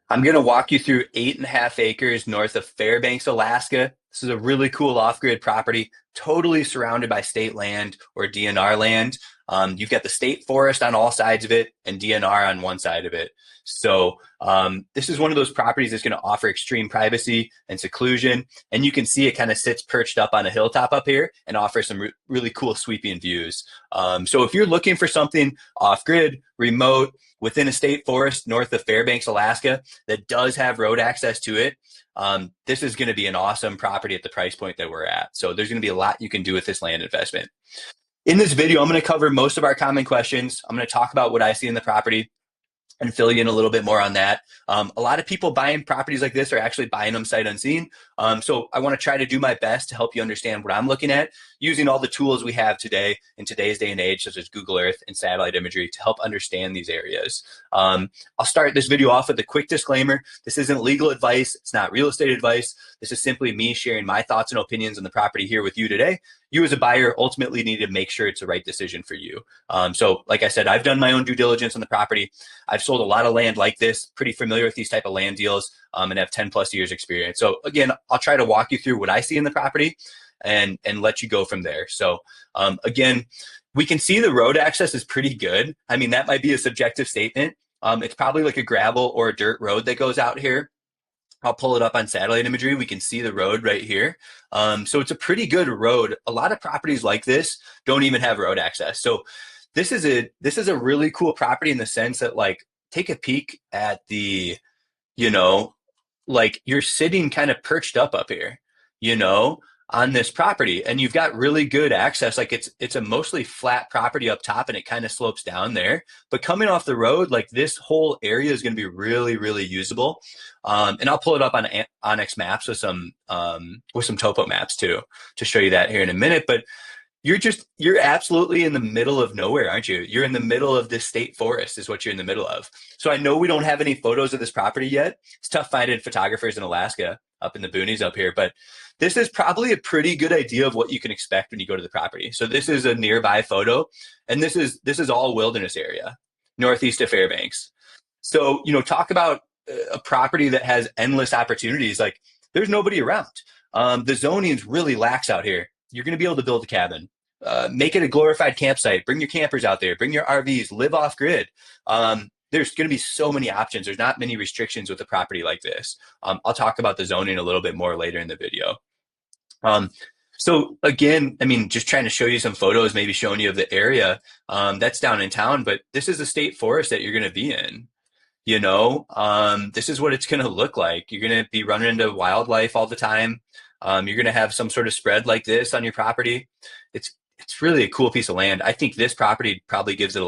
I'm going to walk you through 8.5 acres north of Fairbanks, Alaska. This is a really cool off-grid property, totally surrounded by state land or DNR land. You've got the state forest on all sides of it and DNR on one side of it. So this is one of those properties that's going to offer extreme privacy and seclusion. And you can see it kind of sits perched up on a hilltop up here and offers some really cool sweeping views. So if you're looking for something off-grid, remote, within a state forest north of Fairbanks, Alaska, that does have road access to it, this is going to be an awesome property at the price point that we're at. So there's going to be a lot you can do with this land investment. In this video, I'm going to cover most of our common questions. I'm going to talk about what I see in the property and fill you in a little bit more on that. A lot of people buying properties like this are actually buying them sight unseen. So I want to try to do my best to help you understand what I'm looking at using all the tools we have today in today's day and age, such as Google Earth and satellite imagery, to help understand these areas. I'll start this video off with a quick disclaimer. This isn't legal advice. It's not real estate advice. This is simply me sharing my thoughts and opinions on the property here with you today. You as a buyer ultimately need to make sure it's the right decision for you. So like I said, I've done my own due diligence on the property. I've sold a lot of land like this, pretty familiar with these type of land deals, and have 10 plus years experience. So again, I'll try to walk you through what I see in the property and let you go from there. So again, we can see the road access is pretty good. I mean, that might be a subjective statement. It's probably like a gravel or a dirt road that goes out here. I'll pull it up on satellite imagery. We can see the road right here. So it's a pretty good road. A lot of properties like this don't even have road access. So this is a really cool property in the sense that, like, take a peek at the, like, you're sitting kind of perched up here, on this property, and you've got really good access. Like, it's a mostly flat property up top and it kind of slopes down there, but coming off the road, like, this whole area is going to be really, really usable. And I'll pull it up on Onyx Maps with some topo maps too, to show you that here in a minute. But you're absolutely in the middle of nowhere, aren't you? You're in the middle of this state forest is what you're in the middle of. So I know we don't have any photos of this property yet. It's tough finding photographers in Alaska up in the boonies up here, but this is probably a pretty good idea of what you can expect when you go to the property. So this is a nearby photo, and this is all wilderness area, northeast of Fairbanks. So, talk about a property that has endless opportunities. Like, there's nobody around. The zoning's really lax out here. You're going to be able to build a cabin, make it a glorified campsite, bring your campers out there, bring your RVs, live off grid. There's going to be so many options. There's not many restrictions with a property like this. I'll talk about the zoning a little bit more later in the video. So again, I mean, just trying to show you some photos, maybe showing you of the area that's down in town, but this is a state forest that you're going to be in. This is what it's going to look like. You're going to be running into wildlife all the time. You're going to have some sort of spread like this on your property. It's really a cool piece of land. I think this property probably gives you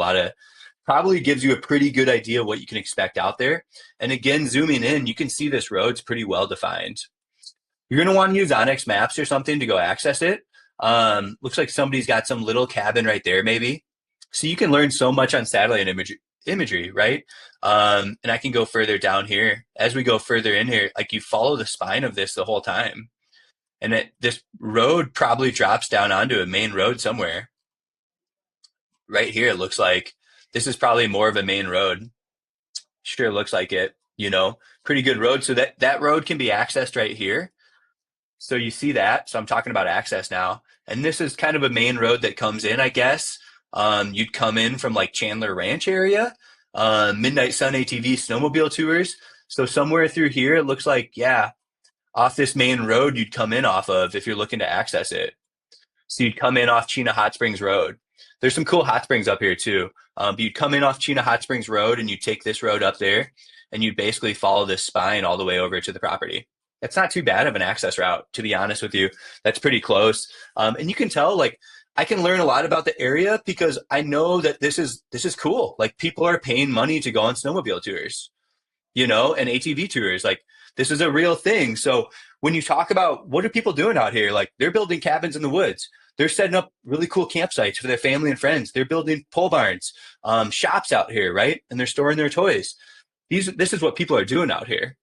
a pretty good idea of what you can expect out there. And again, zooming in, you can see this road's pretty well defined. You're going to want to use Onyx Maps or something to go access it. Looks like somebody's got some little cabin right there, maybe. So you can learn so much on satellite imagery, right? And I can go further down here. As we go further in here, like, you follow the spine of this the whole time. And this road probably drops down onto a main road somewhere. Right here, it looks like this is probably more of a main road. Sure looks like it, pretty good road. So that road can be accessed right here. So you see that. So I'm talking about access now. And this is kind of a main road that comes in, I guess. You'd come in from, like, Chandler Ranch area, Midnight Sun ATV snowmobile tours. So somewhere through here, it looks like, yeah, off this main road you'd come in off of if you're looking to access it. So you'd come in off Chena Hot Springs Road. There's some cool hot springs up here too. But you'd come in off Chena Hot Springs Road and you take this road up there and you basically follow this spine all the way over to the property. It's not too bad of an access route, to be honest with you. That's pretty close. And you can tell, like, I can learn a lot about the area because I know that this is cool. Like, people are paying money to go on snowmobile tours, and ATV tours. Like, this is a real thing. So when you talk about what are people doing out here, like, they're building cabins in the woods. They're setting up really cool campsites for their family and friends. They're building pole barns, shops out here, right? And they're storing their toys. This is what people are doing out here.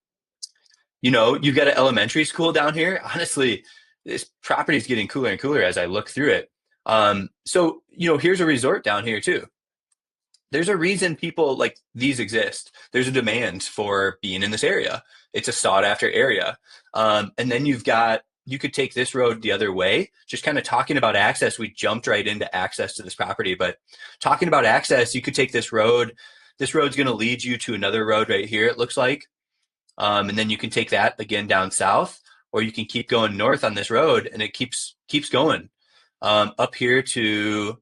You've got an elementary school down here. Honestly, this property is getting cooler and cooler as I look through it. So, here's a resort down here too. There's a reason people like these exist. There's a demand for being in this area. It's a sought after area. And then you could take this road the other way. Just kind of talking about access, we jumped right into access to this property. But talking about access, you could take this road. This road's going to lead you to another road right here, it looks like. And then you can take that again down south, or you can keep going north on this road, and it keeps going up here to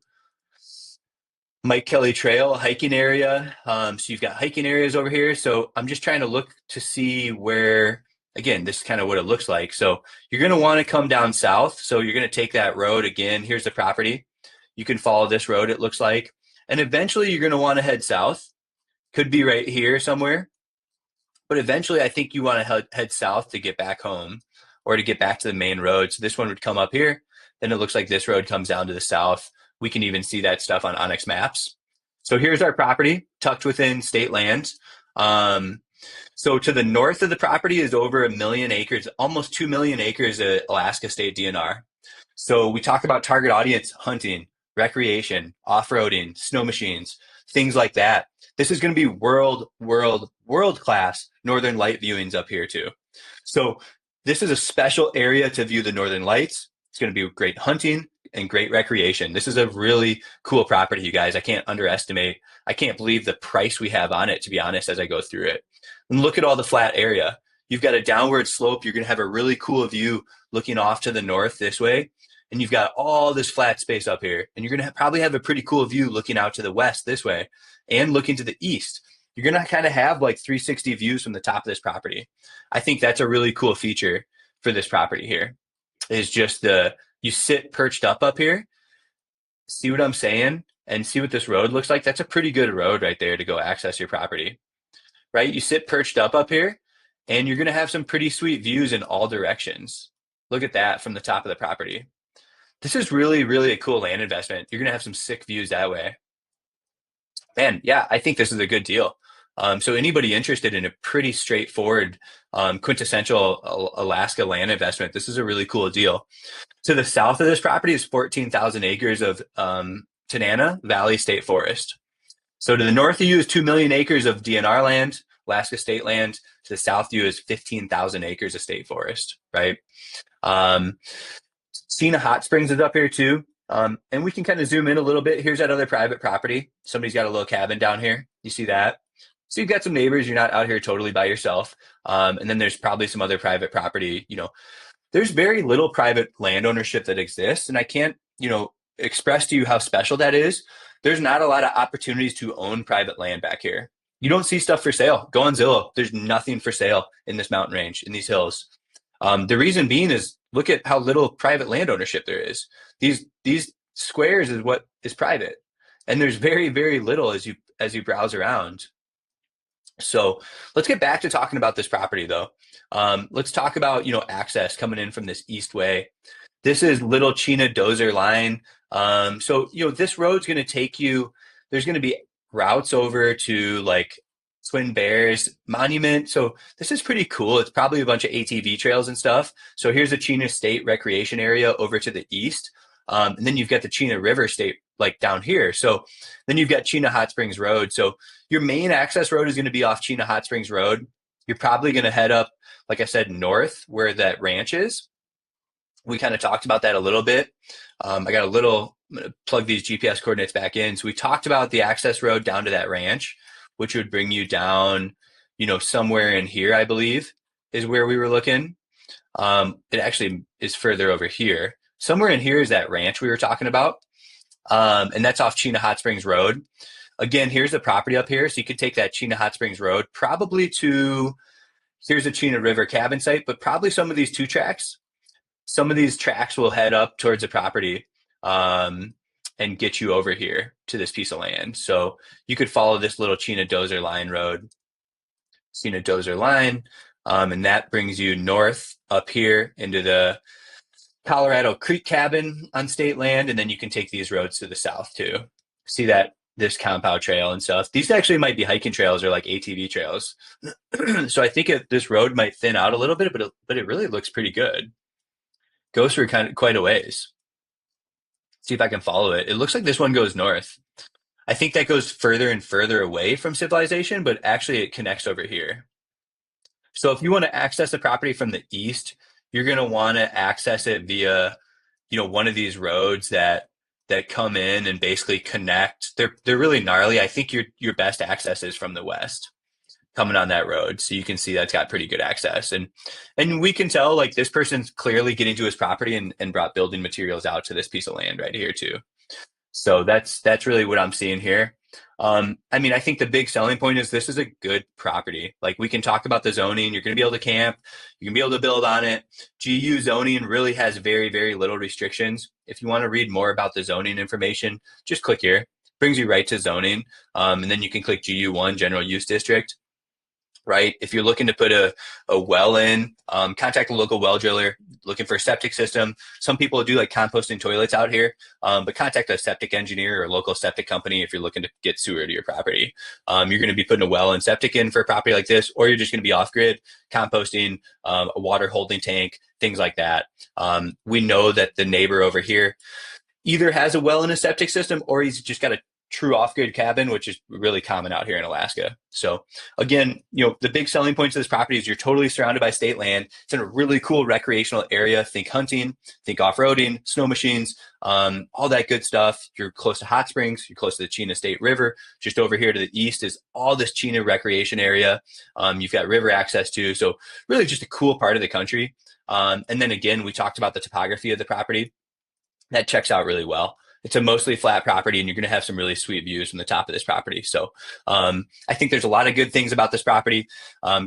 Mike Kelly Trail hiking area. So you've got hiking areas over here. So I'm just trying to look to see where, again, this is kind of what it looks like. So you're going to want to come down south. So you're going to take that road again. Here's the property. You can follow this road, it looks like. And eventually you're going to want to head south. Could be right here somewhere. But eventually I think you want to head south to get back home or to get back to the main road. So this one would come up here. Then it looks like this road comes down to the south. We can even see that stuff on Onyx Maps. So here's our property tucked within state land. So to the north of the property is over 1 million acres, almost 2 million acres of Alaska State DNR. So we talk about target audience, hunting, recreation, off-roading, snow machines, things like that. This is going to be world class Northern Light viewings up here too. So this is a special area to view the Northern Lights. It's going to be great hunting and great recreation. This is a really cool property, you guys. I can't believe the price we have on it, to be honest, as I go through it. And look at all the flat area. You've got a downward slope. You're going to have a really cool view looking off to the north this way. And you've got all this flat space up here. And you're going to probably have a pretty cool view looking out to the west this way and looking to the east. You're going to kind of have like 360 views from the top of this property. I think that's a really cool feature for this property here, is just you sit perched up here, see what I'm saying, and see what this road looks like. That's a pretty good road right there to go access your property, right? You sit perched up here, and you're going to have some pretty sweet views in all directions. Look at that from the top of the property. This is really, really a cool land investment. You're going to have some sick views that way. Man, yeah, I think this is a good deal. So anybody interested in a pretty straightforward, quintessential Alaska land investment, this is a really cool deal. To the south of this property is 14,000 acres of Tanana Valley State Forest. So to the north of you is 2 million acres of DNR land, Alaska state land. To the south of you is 15,000 acres of state forest, right? Chena Hot Springs is up here too. And we can kind of zoom in a little bit. Here's that other private property. Somebody's got a little cabin down here. You see that? So you've got some neighbors. You're not out here totally by yourself. And then there's probably some other private property. There's very little private land ownership that exists. And I can't, express to you how special that is. There's not a lot of opportunities to own private land back here. You don't see stuff for sale. Go on Zillow. There's nothing for sale in this mountain range, in these hills. The reason being is look at how little private land ownership there is. These squares is what is private. And there's very, very little as you browse around. So let's get back to talking about this property though. Let's talk about, access coming in from this east way. This is Little Chena Dozer line. So, this road's going to take you, there's going to be routes over to like Twin Bears Monument. So this is pretty cool. It's probably a bunch of ATV trails and stuff. So here's the Chena State Recreation Area over to the east. And then you've got the Chena River State like down here. So then you've got Chena Hot Springs Road. So your main access road is going to be off Chena Hot Springs Road. You're probably going to head up, like I said, north where that ranch is. We kind of talked about that a little bit. I'm going to plug these GPS coordinates back in. So we talked about the access road down to that ranch, which would bring you down, somewhere in here, I believe, is where we were looking. It actually is further over here. Somewhere in here is that ranch we were talking about. And that's off Chena Hot Springs Road. Again, here's the property up here. So you could take that Chena Hot Springs Road probably to, here's the Chena River cabin site, but probably some of these tracks will head up towards the property and get you over here to this piece of land. So you could follow this little Chena Dozer line road, Chena Dozer line, and that brings you north up here into the Colorado Creek cabin on state land, and then you can take these roads to the south too. See that this compound trail and stuff. These actually might be hiking trails or like ATV trails. So I think this road might thin out a little bit, but it really looks pretty good. Goes for quite a ways. See if I can follow it. It looks like this one goes north. I think that goes further and further away from civilization, but actually it connects over here. So if you want to access the property from the east, you're going to want to access it via, one of these roads that come in and basically connect. They're really gnarly. I think your best access is from the west coming on that road. So you can see that's got pretty good access. And we can tell like this person's clearly getting to his property and brought building materials out to this piece of land right here too. So that's really what I'm seeing here. I mean, I think the big selling point is this is a good property. Like we can talk about the zoning. You're going to be able to camp. You can be able to build on it. GU zoning really has very, very little restrictions. If you want to read more about the zoning information, just click here. Brings you right to zoning. And then you can click GU1, General Use District. Right? If you're looking to put a well in, contact a local well driller, looking for a septic system. Some people do like composting toilets out here, but contact a septic engineer or a local septic company if you're looking to get sewer to your property. You're going to be putting a well and septic in for a property like this, or you're just going to be off grid, composting, a water holding tank, things like that. We know that the neighbor over here either has a well and a septic system, or he's just got a true off-grid cabin, which is really common out here in Alaska. So again, the big selling points of this property is you're totally surrounded by state land. It's in a really cool recreational area. Think hunting, think off-roading, snow machines, all that good stuff. You're close to hot springs. You're close to the Chena State River. Just over here to the east is all this Chena recreation area. You've got river access too. So really just a cool part of the country. And then again, we talked about the topography of the property. That checks out really well. It's a mostly flat property, and you're going to have some really sweet views from the top of this property. So I think there's a lot of good things about this property.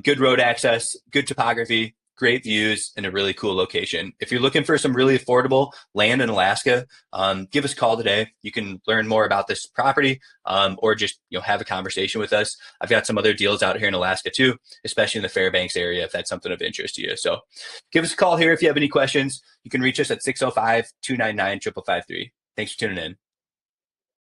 Good road access, good topography, great views, and a really cool location. If you're looking for some really affordable land in Alaska, give us a call today. You can learn more about this property, or just have a conversation with us. I've got some other deals out here in Alaska too, especially in the Fairbanks area if that's something of interest to you. So give us a call here if you have any questions. You can reach us at 605-299-5553. Thanks for tuning in.